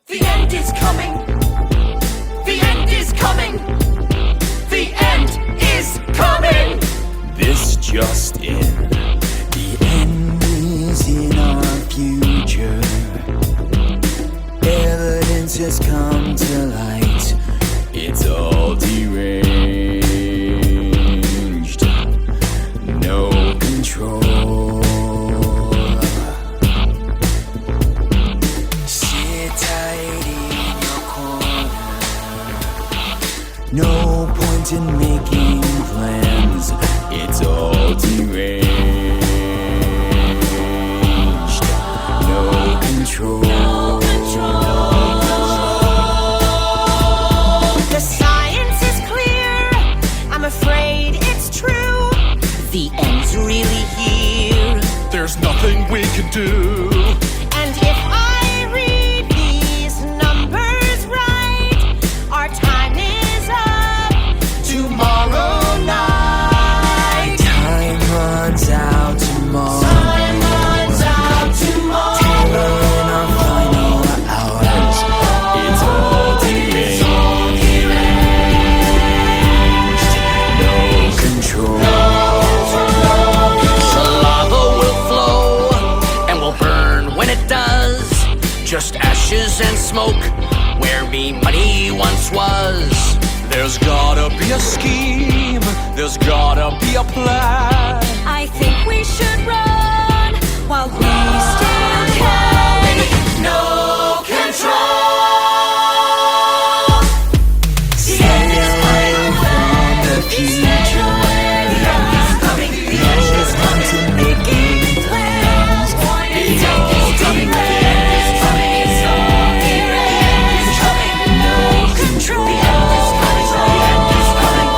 The end is coming. The end is coming. The end is coming. This just in. The end is in our future. Evidence has come to light. It's all deranged. No control. Sit tight in your corner. No point in making plans. It's all deranged. No control. The science is clear. I'm afraid it's true. The end's really here. There's nothing we can do. And if I read these numbers right, our time is up tomorrow night. Time runs out tomorrow. Time runs out tomorrow. In our final hours, it's all deranged. No control. The lava will flow and will burn when it does. Just ashes and smoke where me money once was. There's gotta be a scheme. There's gotta be a plan. I think we should run while we still can. No control. The end is coming. The future. The end is coming. To making plans. It's all deranged. No control. The end is coming.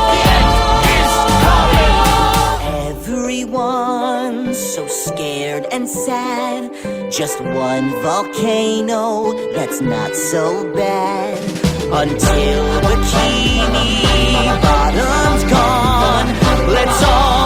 Everyone's so scared and sad. Just one volcano, that's not so bad. Until Bikini Bottom's gone, let's all